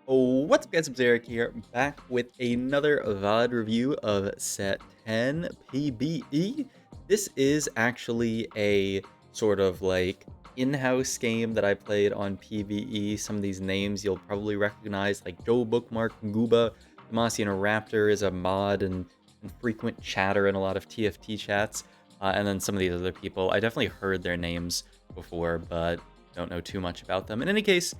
Oh, what's up guys, it's Eric here, back with another VOD review of set 10 PBE. This is actually a sort of like in-house game that I played on PBE. Some of these names you'll probably recognize, like Joe Bookmark, Gooba, Demasian Raptor is a mod and frequent chatter in a lot of TFT chats. And then some of these other people, I definitely heard their names before, but don't know too much about them. In any case,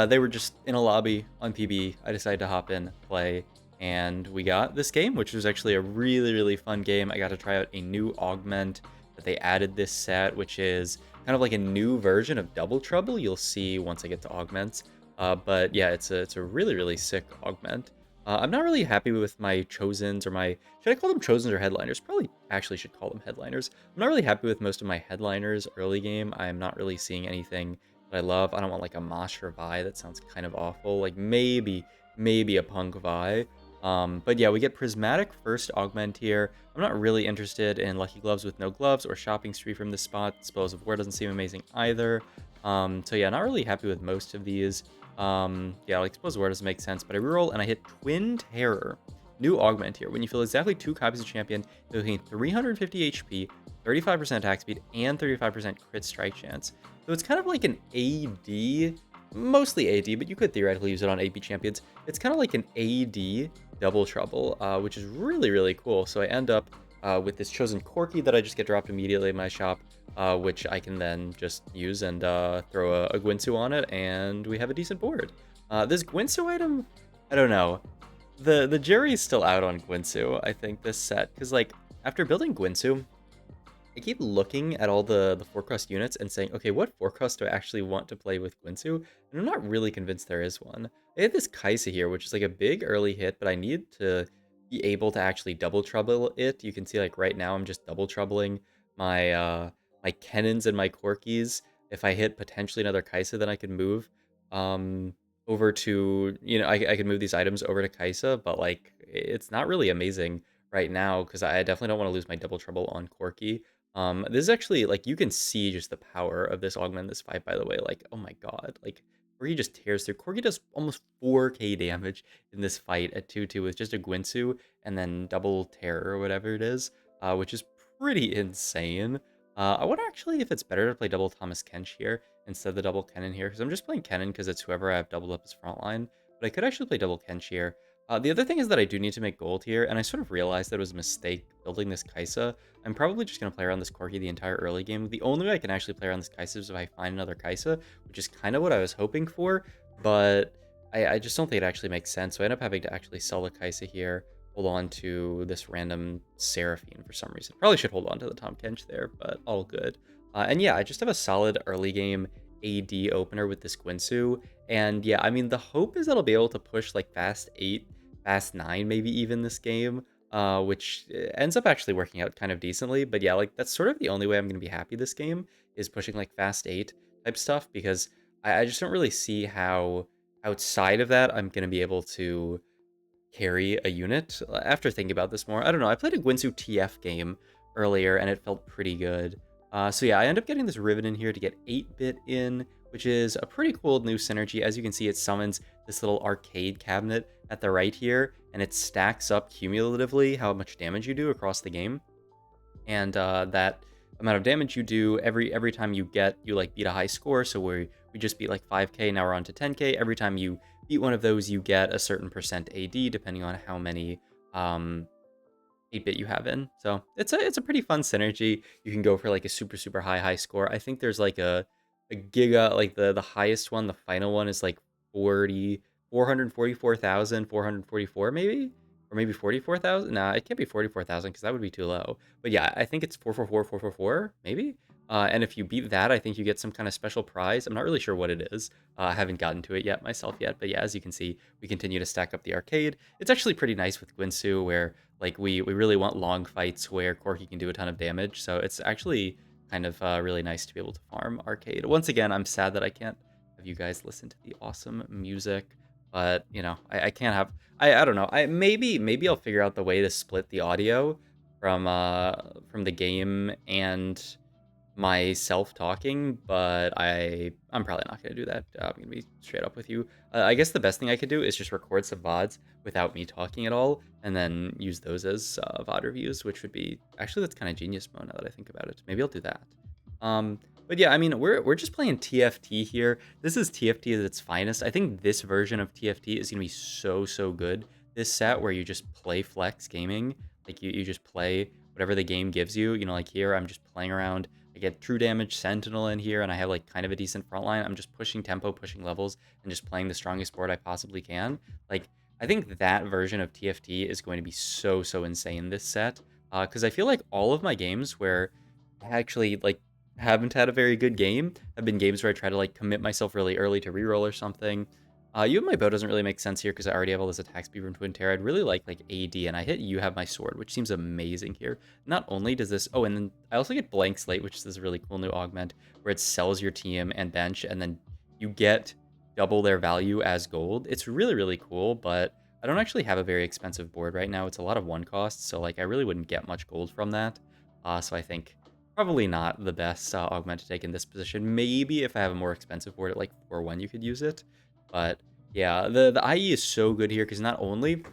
they were just in a lobby on PB. I decided to hop in, play, and we got this game, which was actually a really, really fun game. I got to try out a new augment that they added this set, which is kind of like a new version of Double Trouble. You'll see once I get to augments. But yeah, it's a really, really sick augment. I'm not really happy with my chosens or my... Should I call them chosens or headliners? Probably actually should call them headliners. I'm not really happy with most of my headliners early game. I'm not really seeing anything that I love. I don't want like a Mosh or Vi. That sounds kind of awful. Like maybe a Punk Vi. But yeah, we get Prismatic first augment here. I'm not really interested in Lucky Gloves with no gloves or Shopping Spree from this spot. Spells of War doesn't seem amazing either. So yeah, not really happy with most of these. Yeah, like Spells of War doesn't make sense, but I reroll and I hit Twin Terror. New augment here. When you fill exactly 2 copies of champion, you'll gain 350 HP, 35% attack speed, and 35% crit strike chance. So it's kind of like an AD, mostly AD, but you could theoretically use it on AP champions. It's kind of like an AD Double Trouble, which is really, really cool. So I end up with this chosen Corki that I just get dropped immediately in my shop, which I can then just use and throw a Gwinsu on it, and we have a decent board. This Gwinsu item, I don't know. The jury's still out on Gwinsu, I think, this set, because like after building Gwinsu, I keep looking at all the forecast units and saying, okay, what forecast do I actually want to play with Gwinsu? And I'm not really convinced there is one. I have this Kaisa here, which is like a big early hit, but I need to be able to actually double trouble it. You can see like right now I'm just double troubling my Kennons and my Corkis. If I hit potentially another Kaisa, then I could move over to, I could move these items over to Kaisa, but like it's not really amazing right now because I definitely don't want to lose my double trouble on Corki. This is actually, like, you can see just the power of this augment in this fight, by the way. Like, oh my god. Like, Corgi just tears through. Corgi does almost 4k damage in this fight at 2-2 with just a Gwinsu and then double terror or whatever it is, which is pretty insane. I wonder actually if it's better to play double Thomas Kench here instead of the double Kennen here, because I'm just playing Kennen because it's whoever I have doubled up as frontline, but I could actually play double Kench here. The other thing is that I do need to make gold here, and I sort of realized that it was a mistake building this Kaisa. I'm probably just going to play around this Corki the entire early game. The only way I can actually play around this Kaisa is if I find another Kaisa, which is kind of what I was hoping for, but I just don't think it actually makes sense. So I end up having to actually sell the Kaisa here, hold on to this random Seraphine for some reason. Probably should hold on to the Tom Kench there, but all good. And yeah, I just have a solid early game AD opener with this Gwinsu. And yeah, I mean, the hope is that I'll be able to push like fast 8, fast 9, maybe even this game, which ends up actually working out kind of decently. But yeah, like that's sort of the only way I'm going to be happy this game is pushing like fast 8 type stuff, because I just don't really see how outside of that I'm going to be able to carry a unit. After thinking about this more, I don't know. I played a Gwinsu TF game earlier and it felt pretty good. So yeah, I end up getting this Riven in here to get 8-bit in, which is a pretty cool new synergy. As you can see, it summons this little arcade cabinet at the right here, and it stacks up cumulatively how much damage you do across the game. And that amount of damage you do every time you like beat a high score. So we just beat like 5k, now we're on to 10k. Every time you beat one of those, you get a certain percent AD depending on how many 8-bit you have in. So it's a pretty fun synergy. You can go for like a super high score. I think there's like a giga, like the highest one, the final one is like 444,444 maybe, or maybe 44,000. Nah, it can't be 44,000 because that would be too low. But yeah, I think it's 444,444 maybe. And if you beat that, I think you get some kind of special prize. I'm not really sure what it is. I haven't gotten to it yet myself yet. But yeah, as you can see, we continue to stack up the arcade. It's actually pretty nice with Gwinsu, where like we really want long fights where Corki can do a ton of damage. So it's actually kind of really nice to be able to farm arcade. Once again, I'm sad that I can't have you guys listen to the awesome music, but you know, I can't have. I don't know. Maybe I'll figure out the way to split the audio from the game and myself talking, but I'm probably not gonna do that. I'm gonna be straight up with you. I guess the best thing I could do is just record some VODs without me talking at all, and then use those as VOD reviews, which would be actually that's kind of genius mode now that I think about it. Maybe I'll do that. Um, but yeah, I mean, we're just playing TFT here. This is TFT at its finest. I think this version of TFT is gonna be so good. This set where you just play flex gaming, like you just play whatever the game gives you. You know, like here I'm just playing around. I get true damage sentinel in here, and I have like kind of a decent front line. I'm just pushing tempo, pushing levels, and just playing the strongest board I possibly can. Like I think that version of TFT is going to be so insane this set. Because I feel like all of my games where I actually like haven't had a very good game have been games where I try to like commit myself really early to reroll or something. You have my bow doesn't really make sense here because I already have all this attack speed from Twin Terror. I'd really like AD, and I hit you have my sword, which seems amazing here. Not only does this, oh, and then I also get Blank Slate, which is this really cool new augment where it sells your team and bench, and then you get double their value as gold. It's really cool, but I don't actually have a very expensive board right now. It's a lot of one costs, so like I really wouldn't get much gold from that. So I think probably not the best augment to take in this position. Maybe if I have a more expensive board at like 4-1, you could use it. But yeah, the IE is so good here because not only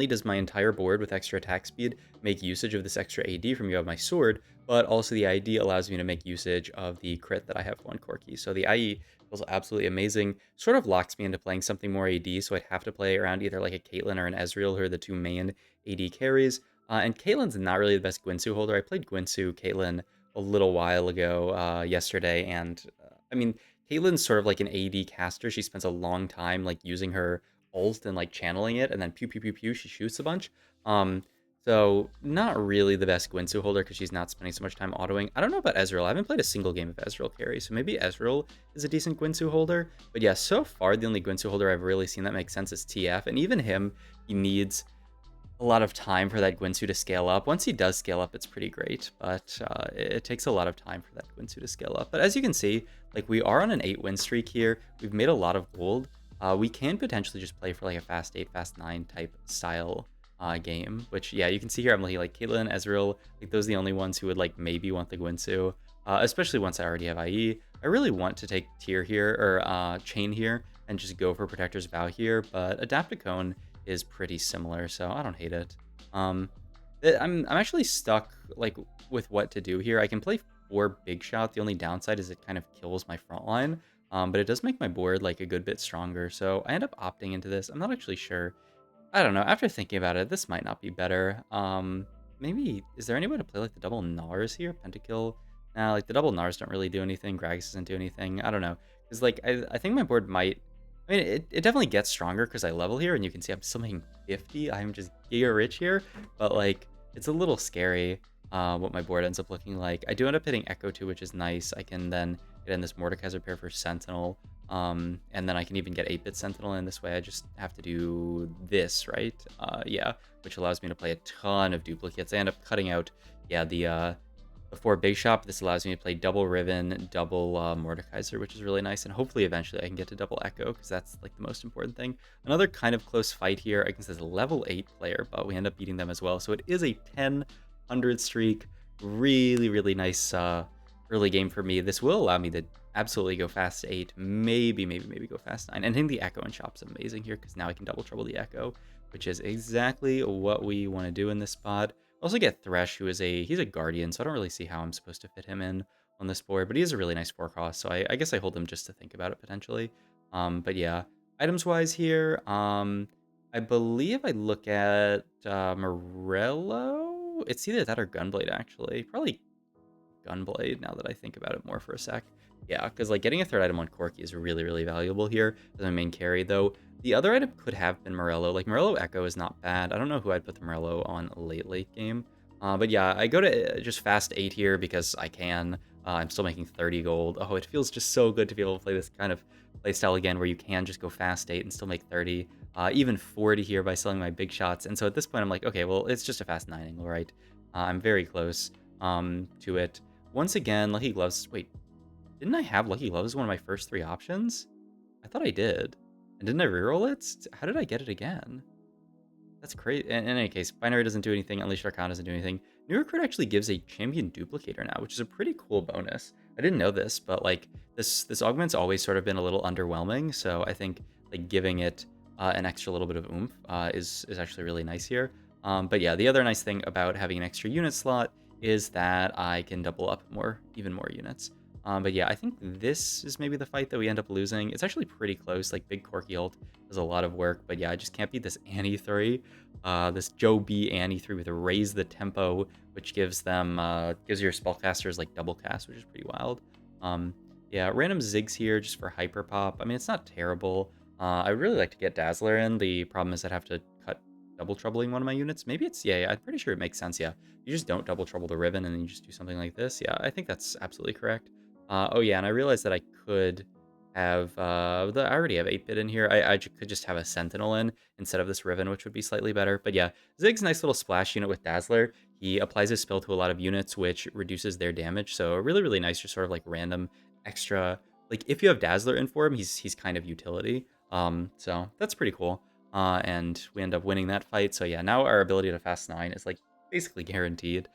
does my entire board with extra attack speed make usage of this extra AD from you have my sword, but also the ID allows me to make usage of the crit that I have one Corki. So the IE feels absolutely amazing. Sort of locks me into playing something more AD, so I'd have to play around either like a Caitlyn or an Ezreal, who are the two main AD carries. And Caitlyn's not really the best Gwynsu holder. I played Gwynsu Caitlyn a little while ago yesterday, and I mean, Caitlyn's sort of like an AD caster. She spends a long time like using her ult and like channeling it, and then pew pew pew pew, she shoots a bunch. Um, so not really the best Gwynsu holder because she's not spending so much time autoing. I don't know about Ezreal. I haven't played a single game of Ezreal carry, so maybe Ezreal is a decent Gwynsu holder. But yeah, so far the only Gwynsu holder I've really seen that makes sense is TF, and even him, he needs a lot of time for that Gwynsu to scale up. Once he does scale up, it's pretty great, but it takes a lot of time for that Gwynsu to scale up. But as you can see, like we are on an 8-win streak here. We've made a lot of gold. We can potentially just play for like a fast 8, fast 9 type style game, which yeah, you can see here I'm looking like Caitlyn, Ezreal, like those are the only ones who would like maybe want the Gwynsu, especially once I already have IE. I really want to take tier here, or chain here, and just go for Protector's Vow here, but Adapticone is pretty similar, so I don't hate it. I'm actually stuck like with what to do here. I can play 4 big shot. The only downside is it kind of kills my front line, but it does make my board like a good bit stronger. So I end up opting into this. I'm not actually sure. I don't know. After thinking about it, this might not be better. Maybe is there any way to play like the double Nars here? Pentakill? Nah, like the double Nars don't really do anything. Gragas doesn't do anything. I don't know. Because like I think my board might. I mean, it definitely gets stronger because I level here, and you can see I'm still making 50. I'm just giga rich here, but like it's a little scary what my board ends up looking like. I do end up hitting Echo too, which is nice. I can then get in this Mordekaiser pair for Sentinel, and then I can even get 8-bit Sentinel in this way. I just have to do this, right? Yeah, which allows me to play a ton of duplicates. I end up cutting out, yeah, the 4 big shop. This allows me to play double Riven, double Mordekaiser, which is really nice, and hopefully eventually I can get to double Echo, because that's like the most important thing. Another kind of close fight here against this level 8 player, but we end up beating them as well. So it is a 10-100 streak. Really nice early game for me. This will allow me to absolutely go fast 8, maybe go fast 9. And hitting the Echo and Shop's amazing here, because now I can double trouble the Echo, which is exactly what we want to do in this spot. Also get Thresh, who is he's a Guardian, so I don't really see how I'm supposed to fit him in on this board, but he has a really nice 4 cost, so I guess I hold him just to think about it potentially. But yeah, items-wise here, I believe I look at Morello? It's either that or Gunblade, actually. Probably Gunblade, now that I think about it more for a sec. Yeah, because like getting a third item on Corki is really valuable here as my main carry, though. The other item could have been Morello. Like, Morello Echo is not bad. I don't know who I'd put the Morello on late game. But yeah, I go to just fast 8 here because I can. I'm still making 30 gold. Oh, it feels just so good to be able to play this kind of playstyle again where you can just go fast 8 and still make 30. Even 40 here by selling my big shots. And so at this point, I'm like, okay, well, it's just a fast 9 angle, right? I'm very close to it. Once again, Lucky Gloves. Wait, didn't I have Lucky Gloves as one of my first 3 options? I thought I did. And didn't I reroll it? How did I get it again? That's crazy. In any case, Binary doesn't do anything. Unleashed Arcana doesn't do anything. New Recruit actually gives a champion duplicator now, which is a pretty cool bonus. I didn't know this, but like this augment's always sort of been a little underwhelming, so I think like giving it an extra little bit of oomph is actually really nice here. But yeah, the other nice thing about having an extra unit slot is that I can double up even more units. But yeah, I think this is maybe the fight that we end up losing. It's actually pretty close. Like big Corki ult does a lot of work, but yeah, I just can't beat this Annie 3. This Joe B Annie 3 with a raise the tempo, which gives your spellcasters like double cast, which is pretty wild. Yeah, random Ziggs here just for hyper pop. I mean, it's not terrible. I'd really like to get Dazzler in. The problem is I'd have to cut double troubling one of my units. Maybe it's, yeah, I'm pretty sure it makes sense, yeah. You just don't double trouble the Ribbon and then you just do something like this. Yeah, I think that's absolutely correct. Oh yeah, and I realized that I could have, I already have 8-bit in here. I could just have a Sentinel in instead of this Riven, which would be slightly better. But yeah, Zig's nice little splash unit with Dazzler. He applies his spell to a lot of units, which reduces their damage. So really, really nice, just sort of like random extra. Like if you have Dazzler in for him, he's kind of utility. So that's pretty cool. And we end up winning that fight. So yeah, now our ability to fast 9 is like basically guaranteed.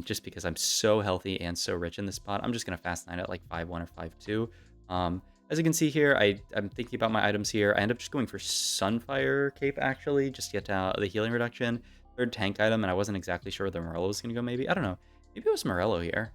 Just because I'm so healthy and so rich in this spot, I'm just gonna fast 9 at like 5-1 or 5-2. As you can see here, I'm thinking about my items here. I end up just going for Sunfire Cape actually, just to get the healing reduction. Third tank item, and I wasn't exactly sure where the Morello was gonna go. Maybe, I don't know. Maybe it was Morello here.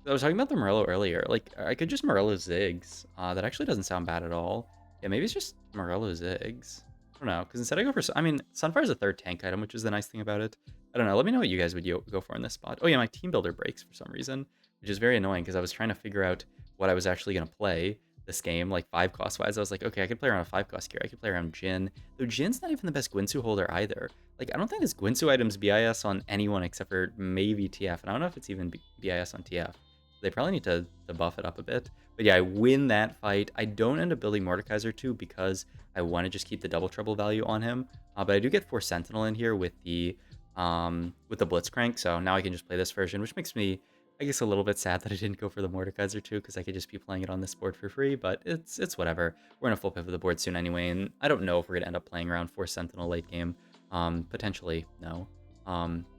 I was talking about the Morello earlier. Like I could just Morello Ziggs. That actually doesn't sound bad at all. Yeah, maybe it's just Morello Ziggs. I don't know, because instead I go for, I mean, Sunfire's a third tank item, which is the nice thing about it. I don't know, let me know what you guys would go for in this spot. Oh yeah, my team builder breaks for some reason, which is very annoying because I was trying to figure out what I was actually going to play this game, like 5 cost wise. I was like, okay, I could play around a 5 cost gear, I could play around Jhin, though Jin's not even the best Gwinsu holder either. Like, I don't think this Gwinsu item's BIS on anyone except for maybe TF, and I don't know if it's even BIS on TF. They probably need to buff it up a bit. But yeah, I win that fight. I don't end up building Mordekaiser too because I want to just keep the double trouble value on him. But I do get 4 Sentinel in here with the Blitzcrank, so now I can just play this version, which makes me, I guess, a little bit sad that I didn't go for the Mordekaiser too, because I could just be playing it on this board for free, but it's whatever. We're gonna full pivot the board soon anyway, and I don't know if we're gonna end up playing around 4 Sentinel late game. Potentially, no.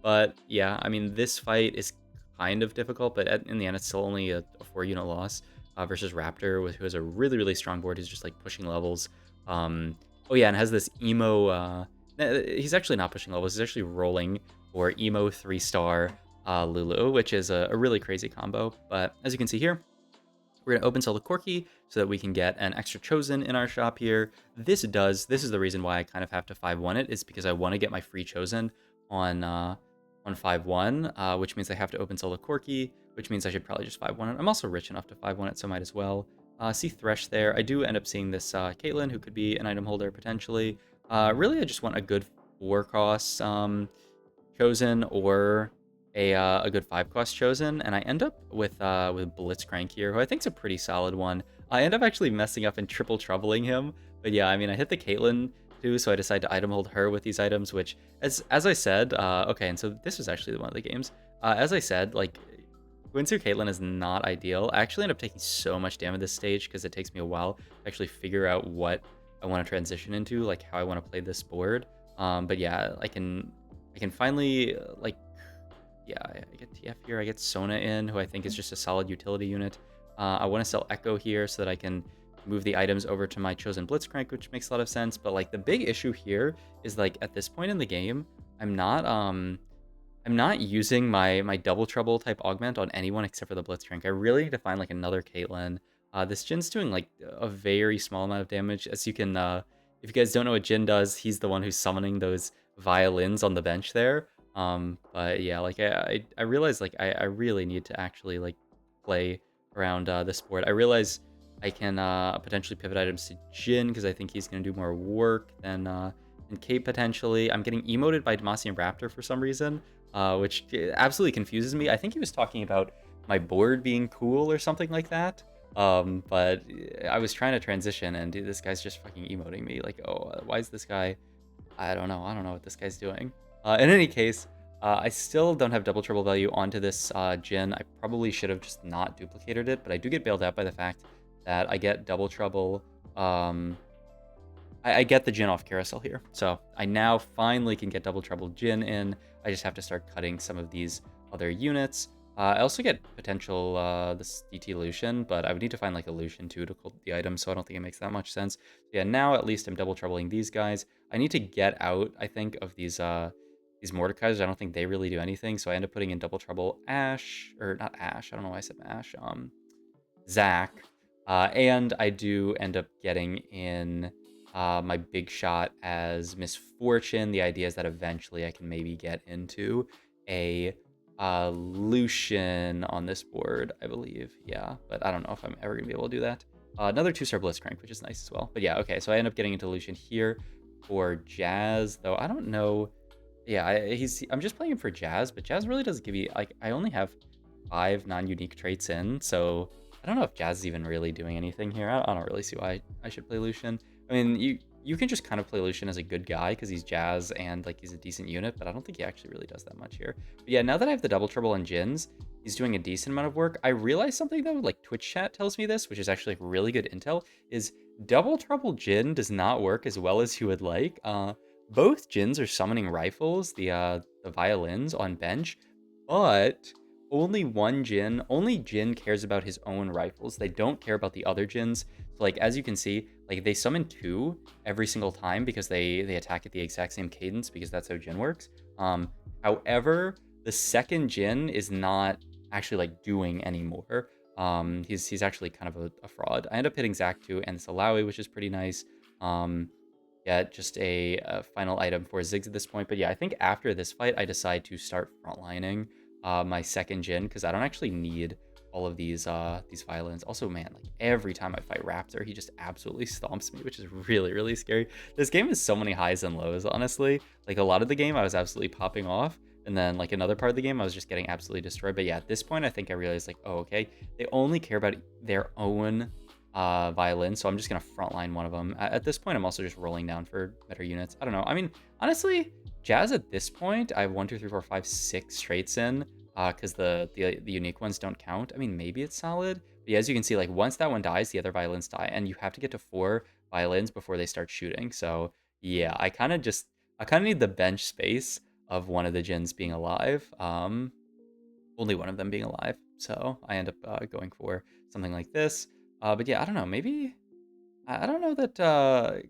But yeah, I mean, this fight is kind of difficult, but in the end, it's still only a 4-unit loss versus Raptor, who has a really, really strong board. He's just like pushing levels. Oh yeah, and has this emo. He's actually not pushing levels. He's actually rolling for emo 3-star Lulu, which is a really crazy combo. But as you can see here, we're gonna open sell the Corki so that we can get an extra Chosen in our shop here. This is the reason why I kind of have to 5-1 it, is because I want to get my free Chosen on 5-1, which means I have to open sell the Corki, which means I should probably just 5-1 it. I'm also rich enough to 5-1 it, so might as well. See Thresh there. I do end up seeing this Caitlyn, who could be an item holder potentially. Really, I just want a good 4-cost Chosen or a good 5-cost Chosen, and I end up with Blitzcrank here, who I think is a pretty solid one. I end up actually messing up and triple troubling him, but yeah, I mean, I hit the Caitlyn too, so I decided to item hold her with these items, which, as I said, okay, and so this was actually one of the games. As I said, like, Gwinsu Caitlyn is not ideal. I actually end up taking so much damage this stage because it takes me a while to actually figure out what I want to transition into, like how I want to play this board. But yeah, I can finally, like, yeah, I get TF here. I get Sona in, who I think is just a solid utility unit. I want to sell Echo here so that I can move the items over to my Chosen Blitzcrank, which makes a lot of sense. But like the big issue here is, like, at this point in the game, I'm not using my double trouble type augment on anyone except for the Blitzcrank. I really need to find like another Caitlyn. This Jin's doing like a very small amount of damage. As you can, if you guys don't know what Jhin does, he's the one who's summoning those violins on the bench there. But yeah, like I realize, like, I really need to actually like play around this board. I realize I can potentially pivot items to Jhin because I think he's gonna do more work than Kate potentially. I'm getting emoted by Demacian Raptor for some reason, which absolutely confuses me. I think he was talking about my board being cool or something like that. But I was trying to transition and this guy's just fucking emoting me. Like, oh, why is this guy? I don't know what this guy's doing. In any case, I still don't have double trouble value onto this Jhin. I probably should have just not duplicated it, but I do get bailed out by the fact that I get double trouble. I get the Jhin off carousel here. So I now finally can get double trouble Jhin in. I just have to start cutting some of these other units. I also get potential this DT Lucian, but I would need to find like a Lucian too to cult the item, so I don't think it makes that much sense. So yeah, now at least I'm double troubling these guys. I need to get out, I think, of these Mordekaisers. I don't think they really do anything, so I end up putting in double trouble Ash, or not Ash, I don't know why I said Ash, Zach. And I do end up getting in my big shot as Misfortune. The idea is that eventually I can maybe get into a Lucian on this board, I believe. Yeah, but I don't know if I'm ever going to be able to do that. Another 2-star Blitzcrank, which is nice as well. But yeah, okay, so I end up getting into Lucian here for Jazz, though I don't know. Yeah, I'm just playing him for Jazz, but Jazz really doesn't give you, like, I only have 5 non-unique traits in, so I don't know if Jazz is even really doing anything here. I don't really see why I should play Lucian. I mean, you can just kind of play Lucian as a good guy because he's Jazz and like he's a decent unit, but I don't think he actually really does that much here. But yeah, now that I have the double trouble on Jins, he's doing a decent amount of work. I realized something though, like Twitch chat tells me this, which is actually like really good intel, is double trouble Jin does not work as well as you would like. Both Jins are summoning rifles, the violins on bench, but only Jhin cares about his own rifles. They don't care about the other Jins. So like as you can see, like they summon 2 every single time because they attack at the exact same cadence because that's how Jhin works. However, the second Jhin is not actually like doing anymore. He's actually kind of a fraud. I end up hitting Zach 2 and Salawi, which is pretty nice. Yeah, just a final item for Ziggs at this point. But yeah, I think after this fight, I decide to start frontlining my second Jhin because I don't actually need all of these violins. Also, man, like every time I fight Raptor, he just absolutely stomps me, which is really, really scary. This game has so many highs and lows, honestly. Like a lot of the game, I was absolutely popping off. And then like another part of the game, I was just getting absolutely destroyed. But yeah, at this point, I think I realized like, oh, okay, they only care about their own violin, so I'm just gonna frontline one of them. At this point, I'm also just rolling down for better units. I don't know. I mean, honestly, Jazz at this point, I have 1, 2, 3, 4, 5, 6 traits in, because the unique ones don't count. I mean, maybe it's solid, but yeah, as you can see, like once that one dies, the other violins die, and you have to get to 4 violins before they start shooting. So yeah, I kind of need the bench space of one of the Jins being alive. Only one of them being alive. So I end up going for something like this. But yeah, I don't know. Maybe I don't know that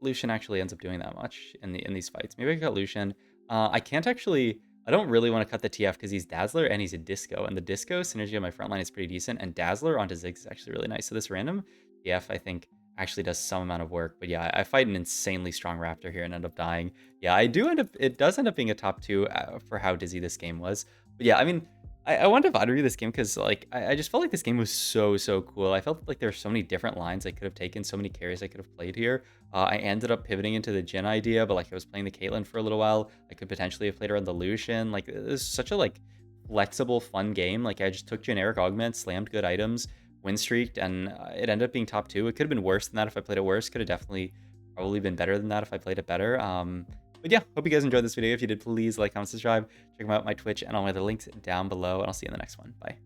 Lucian actually ends up doing that much in these fights. Maybe I got Lucian. I can't actually. I don't really want to cut the TF because he's Dazzler and he's a Disco, and the Disco synergy on my front line is pretty decent, and Dazzler onto Ziggs is actually really nice. So this random TF, I think, actually does some amount of work. But yeah, I fight an insanely strong Raptor here and end up dying. Yeah, I do end up. It does end up being a top 2 for how dizzy this game was. But yeah, I mean, I wanted to VOD review this game because like I just felt like this game was so cool. I felt like there were so many different lines I could have taken, so many carries I could have played here. I ended up pivoting into the Jhin idea, but like I was playing the Caitlyn for a little while. I could potentially have played around the Lucian. Like it was such a like flexible, fun game. Like I just took generic augments, slammed good items, win streaked, and it ended up being top 2. It could have been worse than that if I played it worse. Could have definitely probably been better than that if I played it better. But yeah, hope you guys enjoyed this video. If you did, please like, comment, subscribe. Check out my Twitch and all my other links down below, and I'll see you in the next one. Bye.